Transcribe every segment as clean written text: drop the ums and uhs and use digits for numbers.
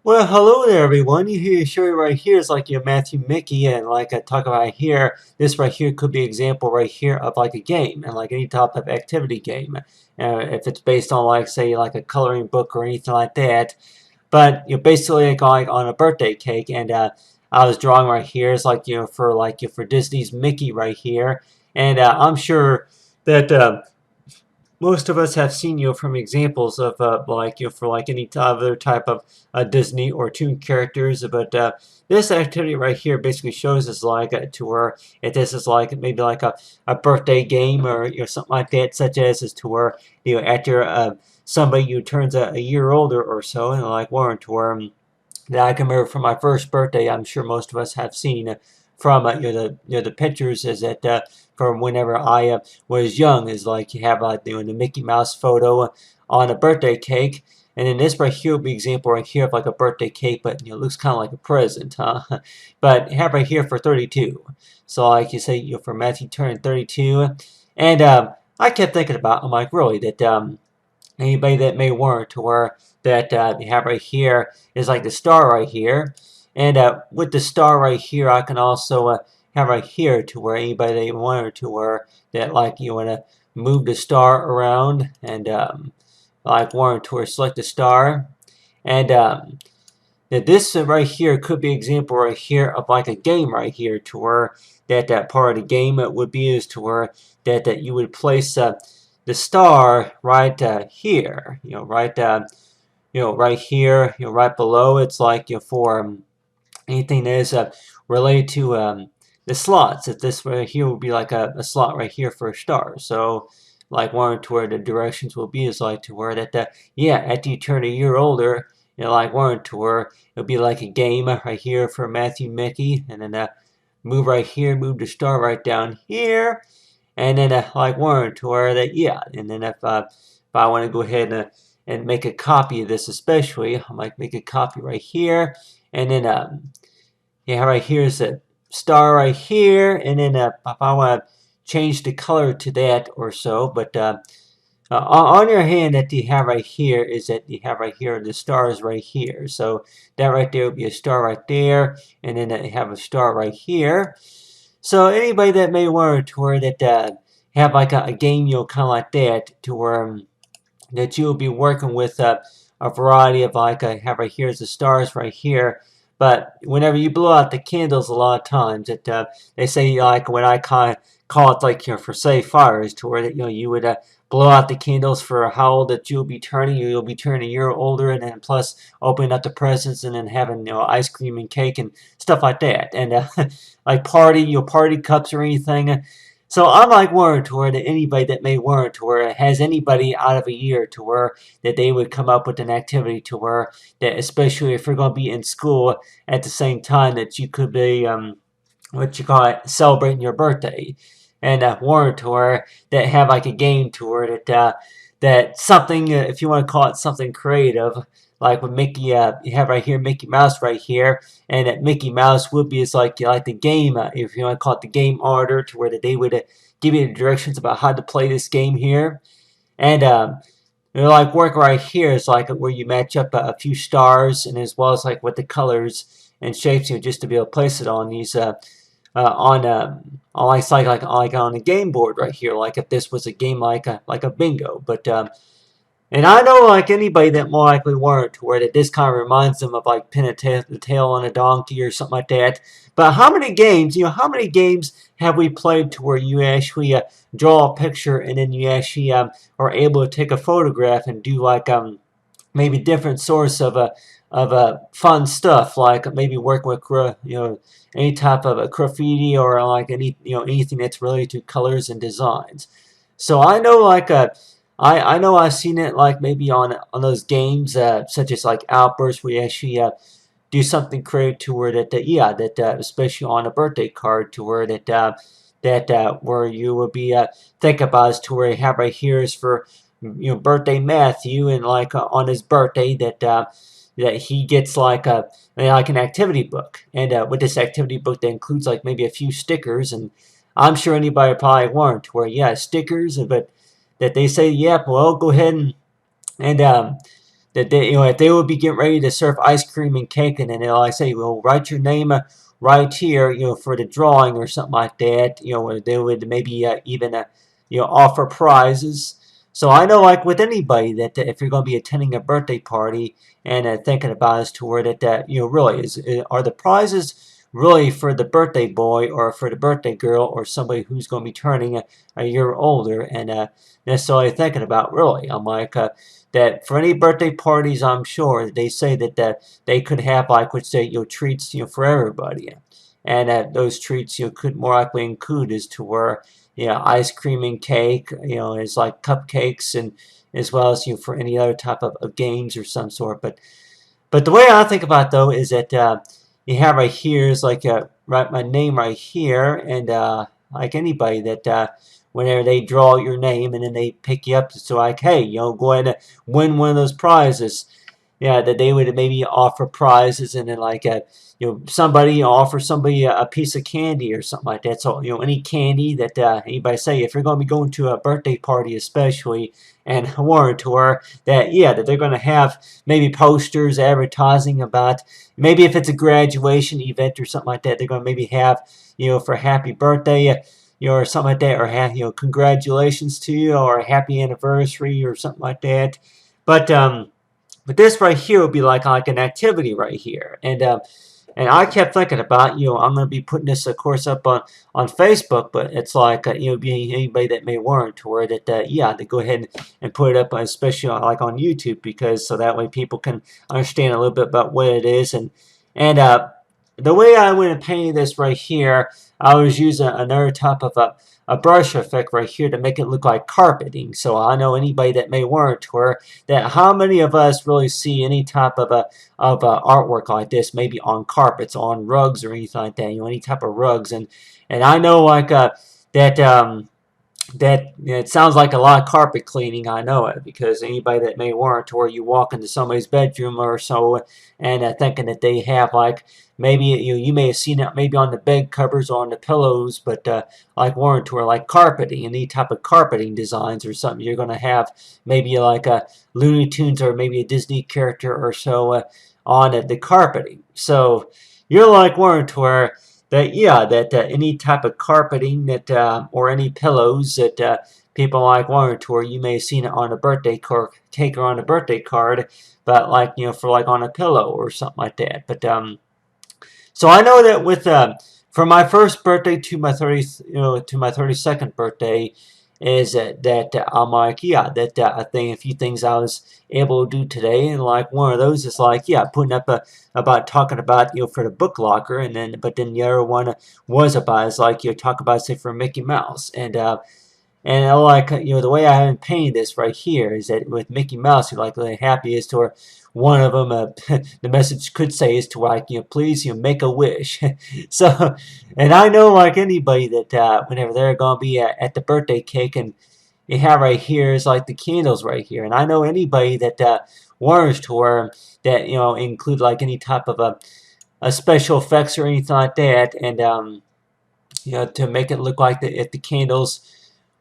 Well, hello there, everyone. You hear show right here is like your Matthew Mickey, and like I talk about here, this right here could be an example right here of like a game, and like any type of activity game. If it's based on like say like a coloring book or anything like that, but you know basically like on a birthday cake, and I was drawing right here is like for for Disney's Mickey right here, and I'm sure that most of us have seen from examples of for like any other type of Disney or toon characters, but this activity right here basically shows us like to where this is like maybe like a birthday game or something like that, such as is to where after somebody who turns a year older or so, and like Warren to where that I can remember from my first birthday. I'm sure most of us have seen from the pictures is that from whenever I was young is like you have the Mickey Mouse photo on a birthday cake, and then this right here will be example right here of like a birthday cake, but it looks kind of like a present, huh? But you have right here for 32. So like you say, for Matthew turning 32, and I kept thinking about, I'm like really that anybody that may want to where that you have right here is like the star right here, and with the star right here I can also have right here to where anybody that wanted to where that like you want to move the star around, and like wanted to where select the star, and that this right here could be an example right here of like a game right here to where that part of the game would be is to where that you would place the star right here, right here, right below. It's like for anything that is related to the slots. If this right here would be like a slot right here for a star. So like one to where the directions will be is like to where that yeah, after you turn a year older, like one to where it'll be like a game right here for Matthew Mickey, and then move right here, move the star right down here, and then like one to where that yeah, and then if I want to go ahead and make a copy of this, especially I might make a copy right here, and then yeah, right here is a star right here, and then if I want to change the color to that or so, but on your hand that you have right here is that you have right here the stars right here. So that right there would be a star right there, and then you have a star right here. So anybody that may want to where that have like a game, kind of like that, to where that you will be working with a variety of like I have right here is the stars right here. But whenever you blow out the candles, a lot of times they say like when I call it like for safe fires, to where that you would blow out the candles for how old that you'll be turning. You'll be turning a year older, and then plus opening up the presents and then having ice cream and cake and stuff like that, and like party cups or anything. So I'm like worried to where that anybody that may warrant to where it has anybody out of a year to where that they would come up with an activity to where that, especially if you're going to be in school at the same time, that you could be what you call it, celebrating your birthday, and warrant to where that have like a game to where that something, if you want to call it something creative, like with Mickey, you have right here Mickey Mouse right here, and that Mickey Mouse would be is like the game, if you want to call it the game order, to where that they would give you the directions about how to play this game here, and like work right here is like where you match up a few stars, and as well as like with the colors and shapes, just to be able to place it on these on like on a game board right here, like if this was a game like a bingo, but and I know like anybody that more likely weren't, where that this kind of reminds them of like pin the tail on a donkey or something like that. But how many games, how many games have we played to where you actually draw a picture, and then you actually are able to take a photograph and do like maybe different source of fun stuff, like maybe working with any type of a graffiti, or like anything that's related to colors and designs. So I know like I know I've seen it like maybe on those games such as like Outburst, where you actually do something creative to where that yeah, that especially on a birthday card, to where that where you will be think about is to where you have right here is for birthday Matthew, and like on his birthday that he gets like like an activity book, and with this activity book that includes like maybe a few stickers, and I'm sure anybody probably weren't where yeah, stickers, but that they say, yep, well, go ahead and that they, if they would be getting ready to serve ice cream and cake, and then they'll like say, well, write your name right here, for the drawing or something like that. Where they would maybe even offer prizes. So I know, like with anybody, that if you're going to be attending a birthday party and thinking about as to where that really are the prizes really for the birthday boy or for the birthday girl or somebody who's going to be turning a year older, and necessarily thinking about really. I'm like that for any birthday parties, I'm sure they say that they could have like which say treats for everybody, and those treats could more likely include as to where ice cream and cake is like cupcakes, and as well as for any other type of games or some sort. But the way I think about it, though, is that you have right here is like write my name right here, and like anybody that whenever they draw your name and then they pick you up, so like, hey, go ahead and win one of those prizes. Yeah, that they would maybe offer prizes, and then like somebody offer somebody a piece of candy or something like that. So any candy that anybody say, if you're going to be going to a birthday party especially, and warrant to her that that they're going to have maybe posters advertising about, maybe if it's a graduation event or something like that, they're going to maybe have for happy birthday or something like that, or congratulations to you, or a happy anniversary or something like that. But this right here would be like an activity right here, and I kept thinking about I'm going to be putting this of course up on Facebook, but it's like be anybody that may warrant to where that they go ahead and put it up, especially like on YouTube, because so that way people can understand a little bit about what it is, and the way I went and painted this right here, I was using another type of a brush effect right here to make it look like carpeting. So I know anybody that may warrant to her that how many of us really see any type of artwork like this, maybe on carpets, on rugs, or anything like that. Any type of rugs, and I know like that it sounds like a lot of carpet cleaning. I know it, because anybody that may warrant to where you walk into somebody's bedroom or so, and thinking that they have like maybe you may have seen it maybe on the bed covers or on the pillows, but like warrant to where like carpeting, any type of carpeting designs or something, you're going to have maybe like a Looney Tunes or maybe a Disney character or so on the carpeting. So you're like warrant to where that any type of carpeting that or any pillows that people like warrant to where you may have seen it on a birthday cake or on a birthday card, but like for like on a pillow or something like that. But so I know that with from my first birthday to my 32nd birthday, is that I'm like that I think a few things I was able to do today, and like one of those is like putting up about talking about for the book locker, and then but then the other one was about is like talk about say for Mickey Mouse, and I like the way I haven't painted this right here is that with Mickey Mouse, you're like really happy as to where one of them the message could say is to like please make a wish. So, and I know like anybody that whenever they're gonna be at the birthday cake, and you have right here is like the candles right here, and I know anybody that warrants to where that include like any type of a special effects or anything like that, and to make it look like if the candles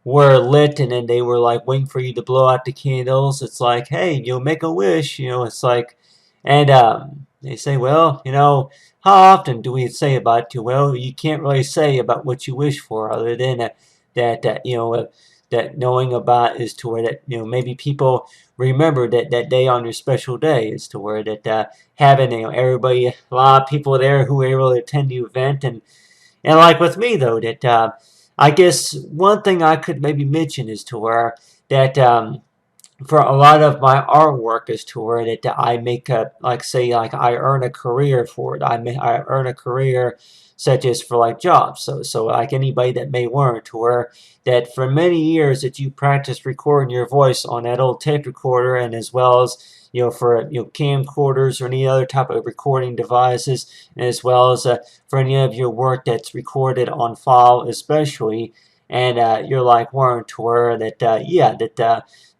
were lit and then they were like waiting for you to blow out the candles, it's like, hey, make a wish, it's like, and they say, well, how often do we say about you? Well, you can't really say about what you wish for, other than that knowing about is to where that maybe people remember that day on your special day, is to where that having everybody, a lot of people there who were able to attend the event, and like with me though, that I guess one thing I could maybe mention is to where that for a lot of my artwork is to where that I make a like say like I earn a career for it. I earn a career such as for like jobs. So like anybody that may warrant to where that for many years that you practice recording your voice on that old tape recorder, and as well as for camcorders or any other type of recording devices, as well as for any of your work that's recorded on file especially, and you're like warrant to where that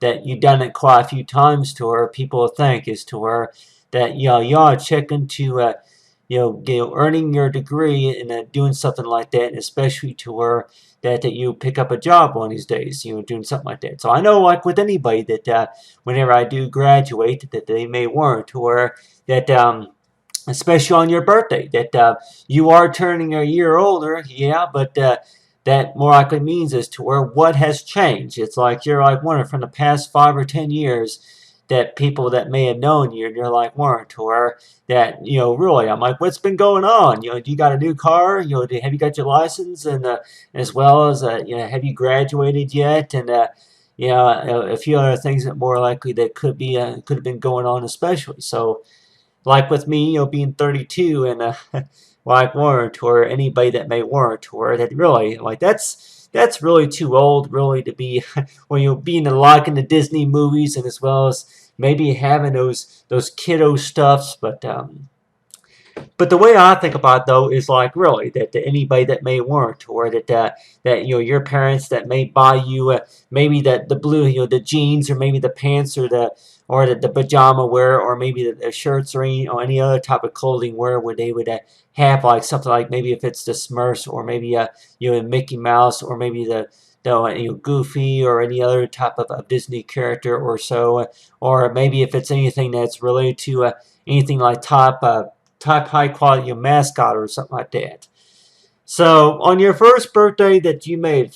that you've done it quite a few times to where people think is to where that y'all checking to earning your degree and doing something like that, and especially to where that you pick up a job one of these days, doing something like that. So I know, like with anybody, that whenever I do graduate, that they may warrant to where that especially on your birthday, that you are turning a year older, yeah, but that more likely means is to where what has changed. It's like you're like wondering from the past 5 or 10 years that people that may have known you, and you're like wondering to where that, really, I'm like, what's been going on? Do you got a new car? Have you got your license? And as well as, have you graduated yet? And, a few other things that more likely that could have been going on, especially. So, like with me, being 32 and like warrant or anybody that may warrant or that really like that's really too old really to be when you're being like in the Disney movies and as well as maybe having those kiddo stuffs, but the way I think about it, though, is like really that anybody that may want, or that your parents that may buy you maybe that the blue, the jeans, or maybe the pants, or the pajama wear, or maybe the shirts, or any other type of clothing wear where they would have like something like maybe if it's the Smurfs, or maybe Mickey Mouse, or maybe the Goofy, or any other type of Disney character or so, or maybe if it's anything that's related to anything like type high quality mascot or something like that. So on your first birthday that you may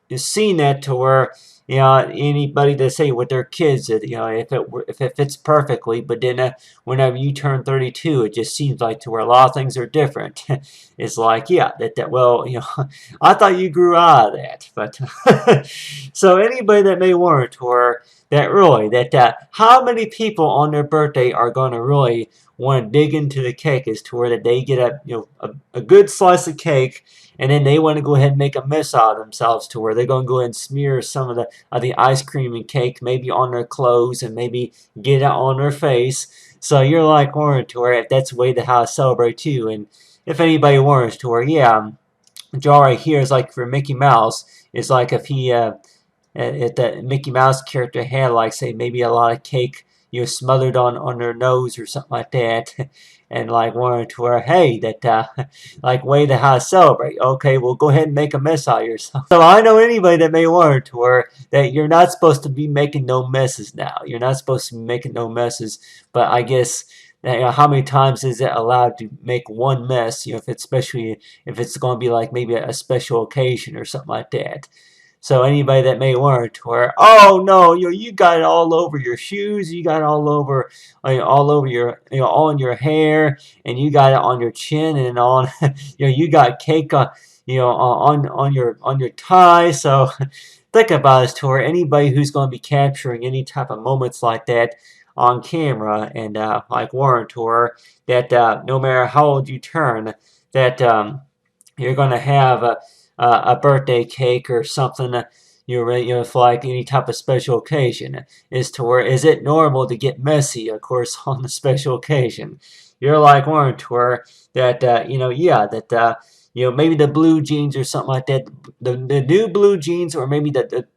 have seen that to where anybody that say with their kids that if it fits perfectly, but then whenever you turn 32, it just seems like to where a lot of things are different. It's like that well I thought you grew out of that, but so anybody that may want to where that really that how many people on their birthday are going to really want to dig into the cake as to where that they get a good slice of cake, and then they want to go ahead and make a mess out of themselves to where they're going to go ahead and smear some of the ice cream and cake maybe on their clothes and maybe get it on their face. So you're like Warren to where if that's the way the house celebrate too. And if anybody warrants to where draw right here is like for Mickey Mouse, it's like if he if that Mickey Mouse character had like say maybe a lot of cake smothered on their nose or something like that, and like wanted to where hey that like way to how to celebrate. Okay, well go ahead and make a mess out of yourself. So I know anybody that may want to where that you're not supposed to be making no messes now. You're not supposed to be making no messes, but I guess how many times is it allowed to make one mess? If it's especially if it's going to be like maybe a special occasion or something like that. So anybody that may want to wear, oh no, you got it all over your shoes, you got it all over your, all in your hair, and you got it on your chin and on, you got cake on, on your tie. So think about this to where anybody who's going to be capturing any type of moments like that on camera and like Warren Tour, that no matter how old you turn, that you're going to have a birthday cake or something, for like any type of special occasion. Is to where is it normal to get messy? Of course, on the special occasion, you're like Warren Tour that maybe the blue jeans or something like that, the new blue jeans, or maybe the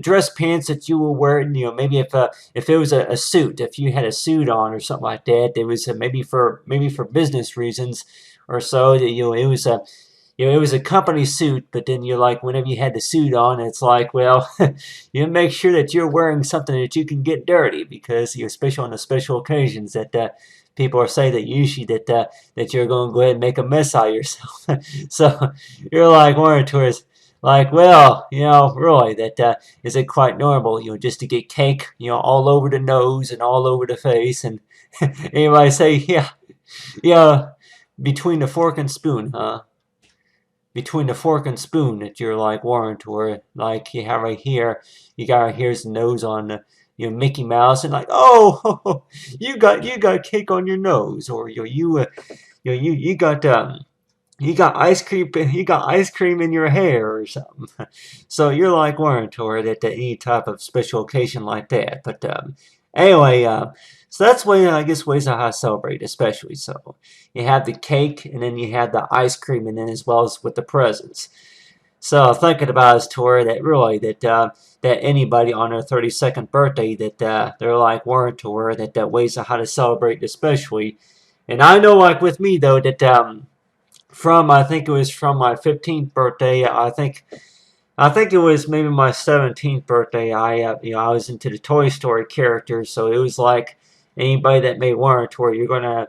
dress pants that you were wearing, maybe if it was a suit, if you had a suit on or something like that, it was maybe for business reasons or so. It was it was a company suit, but then you're like, whenever you had the suit on, it's like, well, you make sure that you're wearing something that you can get dirty, because especially on the special occasions that people are saying that usually that you're going to go ahead and make a mess out of yourself. So you're like wearing towards like, well, really, that is it quite normal, just to get cake, all over the nose and all over the face, and anybody say, yeah, between the fork and spoon, huh? Between the fork and spoon that you're like warrant, or like you have right here, you got right here's the nose on Mickey Mouse, and like, oh, you got cake on your nose, or you got you got ice cream in your hair or something. So you're like warrant or that any type of special occasion like that. But anyway, so that's way I guess ways of how to celebrate, especially. So you have the cake, and then you have the ice cream, and then as well as with the presents. So thinking about his tour, that really that anybody on their 32nd birthday that they're like warrant or that ways of how to celebrate especially. And I know like with me though that from I think it was from my 15th birthday, I think it was maybe my 17th birthday. I was into the Toy Story characters, so it was like anybody that made warrant where you're gonna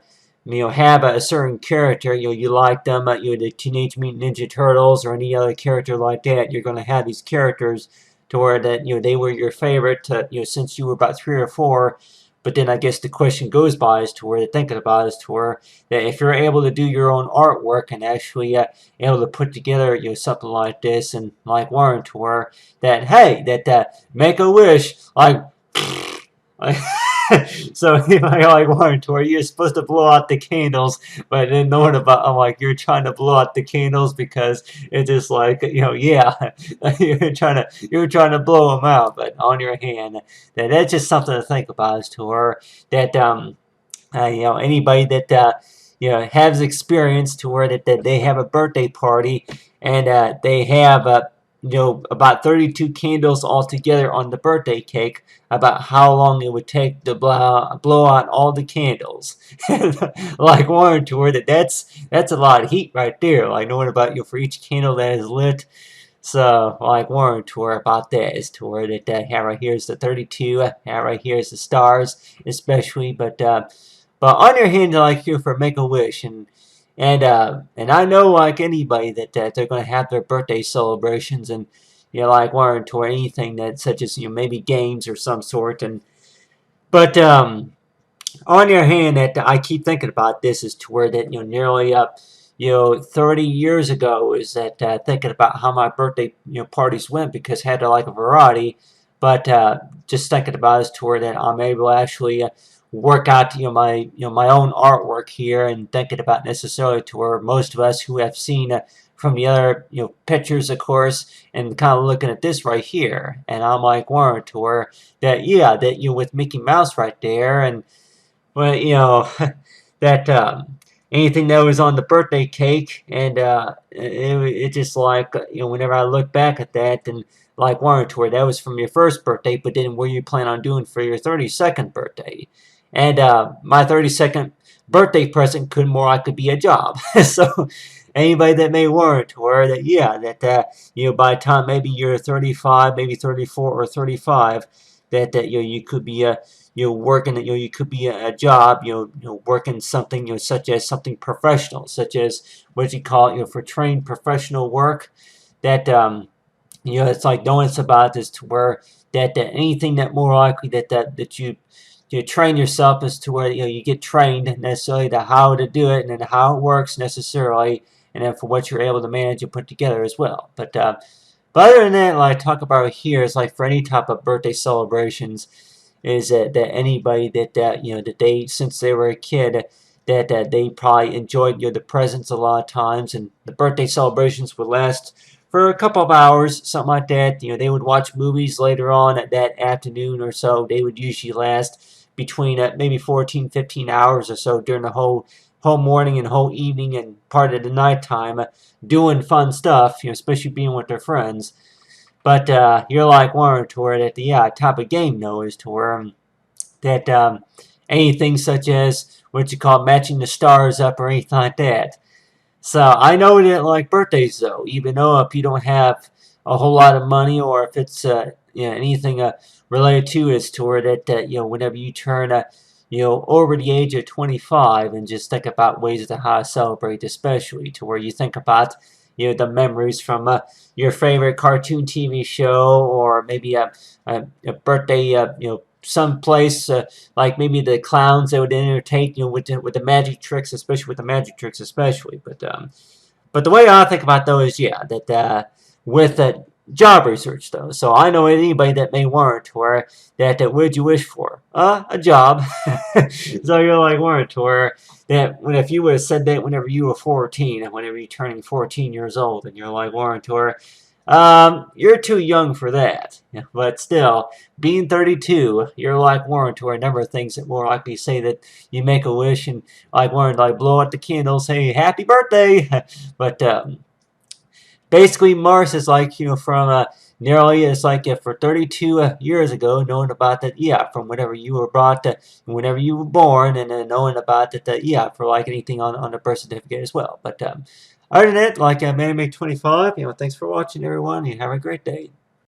have a certain character, you like them, the Teenage Mutant Ninja Turtles or any other character like that. You're gonna have these characters to where that they were your favorite, since you were about 3 or 4. But then I guess the question goes by as to where they're thinking about is to where that if you're able to do your own artwork and actually able to put together something like this and like Warren to where that hey that make a wish like so like Warren to where you're supposed to blow out the candles, but then knowing about I'm like you're trying to blow out the candles because it's just like yeah you're trying to blow them out, but on your hand that's just something to think about as to where that anybody that has experience to where that they have a birthday party and they have about 32 candles altogether on the birthday cake, about how long it would take to blow out all the candles. Like Warren to where that's a lot of heat right there, like knowing about for each candle that is lit. So, like Warren tour about that is to where that right here is the 32, right here is the stars, especially. But on your hand, like you for Make a Wish, and I know like anybody that they're gonna have their birthday celebrations, and like Warren tour anything that such as maybe games or some sort, and but on your hand that I keep thinking about this is to where that nearly 30 years ago is that thinking about how my birthday parties went because I had like a variety, but just thinking about is to where that I'm able to actually work out my own artwork here, and thinking about necessarily to where most of us who have seen from the other pictures of course, and kind of looking at this right here, and I'm like Warren to where that that with Mickey Mouse right there, and well, that anything that was on the birthday cake, and it just like whenever I look back at that, and like Warren to where that was from your first birthday, but then what you plan on doing for your 32nd birthday, and my 32nd birthday present could more likely be a job. So anybody that may warrant to where that by the time maybe you're 35, maybe 34 or 35, that you could be working you could be a job working something such as something professional, such as what you call it for trained professional work, that it's like knowing it's about this to where that anything that more likely that you train yourself as to where you get trained necessarily to how to do it and then how it works necessarily, and then for what you're able to manage and put together as well. But other than that, like I talk about here is like for any type of birthday celebrations, is that anybody that they since they were a kid that they probably enjoyed the presents a lot of times, and the birthday celebrations would last for a couple of hours, something like that. They would watch movies later on at that afternoon or so. They would usually last between maybe 14, 15 hours or so during the whole morning and whole evening and part of the nighttime, doing fun stuff, especially being with their friends. But you're like Warren to where that the type of game though is to where that anything such as what you call matching the stars up or anything like that. So I know that like birthdays though, even though if you don't have a whole lot of money, or if it's anything related to is to where that whenever you turn over the age of 25, and just think about ways to how to celebrate, especially to where you think about the memories from your favorite cartoon TV show, or maybe a birthday someplace like maybe the clowns that would entertain with the magic tricks, especially with the magic tricks especially. But the way I think about those, that with job research though. So I know anybody that may warrant where that what'd you wish for? A job. So you're like warrant where that if you would have said that whenever you were 14, and whenever you're turning 14 years old, and you're like warrant where you're too young for that. But still, being 32, you're like Warren to a number of things that more likely say that you make a wish, and like Warren, like blow out the candles, say happy birthday. But basically, Mars is like from nearly as like if for 32 years ago, knowing about that, yeah, from whenever you were brought to, whenever you were born, and then knowing about that, yeah, for like anything on the birth certificate as well. But other than that, like Manny Make 25, thanks for watching, everyone, and have a great day.